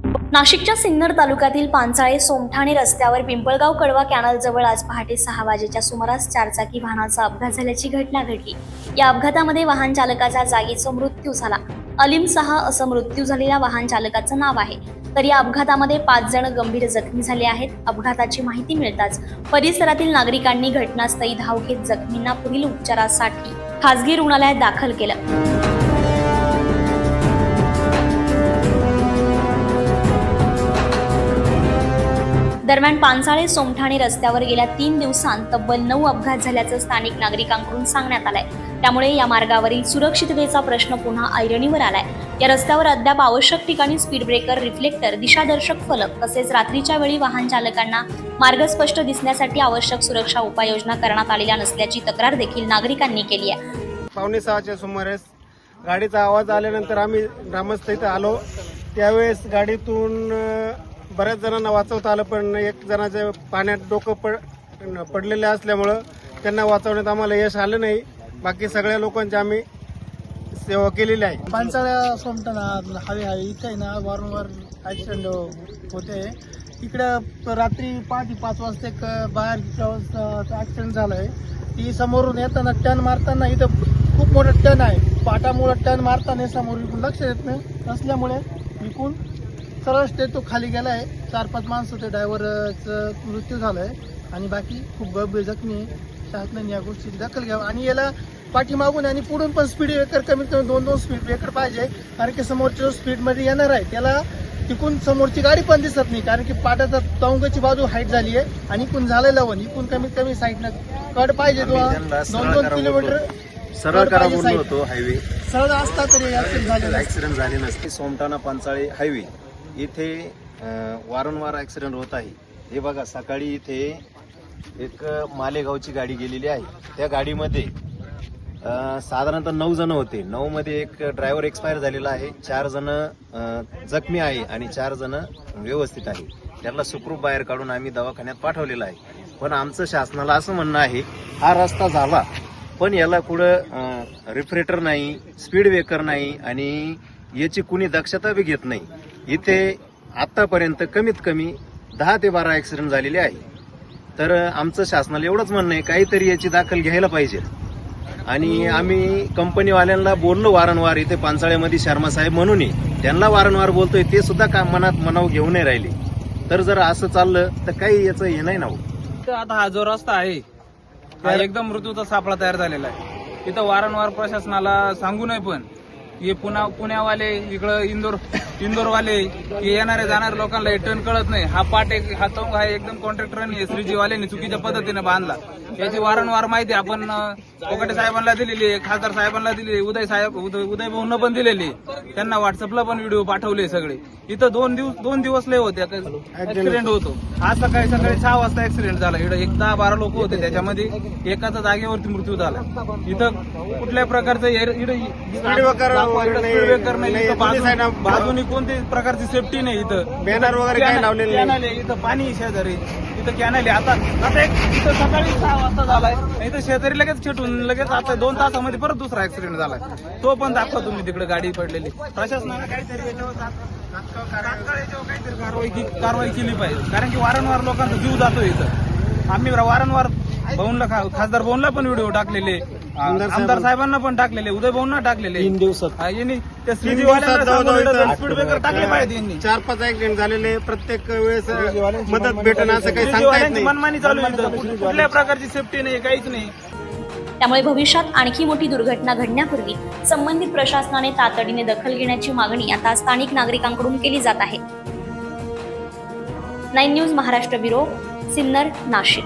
नाशिकच्या सिन्नर तालुक्यातील पांचाळे सोमठाणे रस्त्यावर पिंपळगाव कडवा कॅनल जवळ आज पहाटे 6 वाजेच्या सुमारास चारचाकी वाहनाचा अपघात झाल्याची घटना घडली। या अपघातामध्ये वाहन चालकाचा जागीच मृत्यू झाला। अलीम सहा असं मृत्यू झालेल्या वाहन चालकाचं नाव आहे। तर या अपघातामध्ये 5 जण गंभीर जखमी झाले आहेत। अपघाताची माहिती मिळताच परिसरातील नागरिकांनी घटनास्थळी धाव घेत जखमींना पुढील उपचारासाठी खासगी रुग्णालयात दाखल केलं। दरम्यान पांचाळे सोमठाणे रस्त्यावर गेल्या 3 दिवसांत तब्बल 9 अपघात झाल्याचं स्थानिक नागरिकांकडून सांगण्यात आलंय। त्यामुळे या मार्गावरील सुरक्षिततेचा प्रश्न पुन्हा ऐरणीवर आलाय। या रस्त्यावर अद्याप आवश्यक ठिकाणी स्पीड ब्रेकर, रिफ्लेक्टर, दिशादर्शक फलक तसेच रात्रीच्या वेळी वाहन चालकांना मार्ग स्पष्ट दिसण्यासाठी आवश्यक सुरक्षा उपाययोजना करण्यात आलेल्या नसल्याची तक्रार देखील नागरिकांनी केली आहे। 5:45च्या सुमारास गाडीचा आवाज आल्यानंतर आम्ही ग्रामस्थ इथं आलो। त्यावेळेस गाडीतून बऱ्याच जणांना वाचवता आलं, पण एक जणाचे पाण्यात डोकं पडलेले असल्यामुळं त्यांना वाचवण्यात आम्हाला यश आलं नाही। बाकी सगळ्या लोकांची आम्ही सेवा केलेली आहे। पांचाळ्या सोमठाणा हायवे इथे ना वारंवार ॲक्सिडेंट होते। इकडं रात्री 5:05 वाजता एक बाहेर ॲक्सिडेंट झालाय। ती समोरून येताना टर्न मारताना इथं खूप मोठा टर्न आहे, पाटामुळे टर्न मारताना समोर इकडून लक्ष देत नसल्यामुळे इकडून सरळ तो खाली गेलाय। 4-5 माणसं ते ड्रायव्हरचं मृत्यू झालाय आणि बाकी खूप गंभीर जखमी आहे। शासनाने या गोष्टीची दखल घ्यावी आणि याला पाठीमागून आणि पुढून पण स्पीड ब्रेकर कमीत कमी 2-2 स्पीड ब्रेकर पाहिजे, कारण की समोरच्या स्पीडमध्ये येणार आहे त्याला तिकून समोरची गाडी पण दिसत नाही, कारण की पाटाचा तोंगाची बाजू हाईट झाली आहे आणि इकून झालेलं वन इकून कमीत कमी साईडनं कड पाहिजे 2-2 किलोमीटर सरळ करा बोललो होतो। हायवे सरळ असता तरी ऍक्सिडेंट झाले नसते। सोमठाणा पांचाळे हायवे इथे वारंवार ऍक्सिडेंट होत आहे। हे बघा, सकाळी इथे एक मालेगावची गाडी गेलेली आहे। त्या गाडीमध्ये साधारणतः 9 जण होते। 9 मध्ये एक ड्रायव्हर एक्सपायर झालेला आहे, 4 जण जखमी आहे आणि 4 जण व्यवस्थित आहे। त्याला सुखरूप बाहेर काढून आम्ही दवाखान्यात पाठवलेला आहे। पण आमचं शासनाला असं म्हणणं आहे, हा रस्ता झाला पण याला कुठं रिफ्रेटर नाही, स्पीड ब्रेकर नाही आणि याची कुणी दक्षता बी घेत नाही। इथे आतापर्यंत कमीत कमी 10 ते 12 ऍक्सिडेंट झालेले आहे। तर आमचं शासनाला एवढंच म्हणणं आहे, काहीतरी याची दखल घ्यायला पाहिजे। आणि आम्ही कंपनीवाल्यांना बोललो वारंवार, इथे पांचाळ्यामध्ये शर्मा साहेब म्हणून त्यांना वारंवार बोलतोय, ते सुद्धा का मनाव घेऊन नाही राहिले। तर जर असं चाललं तर काही याचं हे नाही ना हो। आता हा जो रस्ता आहे हा एकदम मृत्यूचा सापळा तयार झालेला आहे। इथं वारंवार प्रशासनाला सांगू नये, पण हे पुण्यावाले इकडं इंदोरवाले येणारे जाणारे लोकांना हे टर्न कळत नाही। हा पाट हा तोंग आहे एकदम कॉन्ट्रॅक्टरांनी श्रीजीवाल्यांनी चुकीच्या पद्धतीने बांधला। याची वारंवार माहिती आपण कोकाटे साहेबांना दिलेली आहे, खासदार साहेबांना दिलेली, उदय भाऊंना पण दिलेली, त्यांना व्हॉट्सअपला पण व्हिडिओ पाठवले सगळे। इथं 2 दिवस लय होते ऍक्सिडेंट होतो। आज सकाळी 6 वाजता ऍक्सिडेंट झाला। इकडे 10-12 लोक होते, त्याच्यामध्ये एकाचा जागेवरती मृत्यू झाला। इथं कुठल्या प्रकारचं बाजूनी कोणत्याही प्रकारची सेफ्टी नाही। इथं बॅनर वगैरे काय लावलेले नाही। इथं पाणी शेजारी, इथं कॅनल आहे। आता एक इथं सकाळी 6 वाजता झालाय, इथं शेजारी लगेच छेटून लगेच आता 2 तासामध्ये परत दुसरा ऍक्सिडेंट झालाय। तो पण दाखवा तुम्ही तिकडे गाडी पडलेली। प्रशासनाने काहीतरी याच्यावर तात्काळ याच्यावर काहीतरी कारवाई केली पाहिजे, कारण की वारंवार लोकांचा जीव जातो इथं। आम्ही वारंवार भाऊंना, खासदार भाऊंना पण व्हिडिओ टाकलेले, आमदार साहेबांना पण टाकलेले, उदय भाऊंना टाकलेले। 3 दिवसात यांनी त्या स्पीड ब्रेकर टाकले पाहिजे। यांनी 4-5 ऍक्सिडेंट झालेले, प्रत्येक वेळेस मदत भेटणं असं काही सांगता येत नाही। मनमानी चालू आहे, कुठल्या प्रकारची सेफ्टी नाही, काहीच नाही। त्यामुळे भविष्यात आणखी मोठी दुर्घटना घडण्यापूर्वी संबंधित प्रशासनाने तातडीने दखल घेण्याची मागणी आता स्थानिक नागरिकांकडून केली जात आहे। 9 न्यूज महाराष्ट्र ब्युरो, सिन्नर, नाशिक।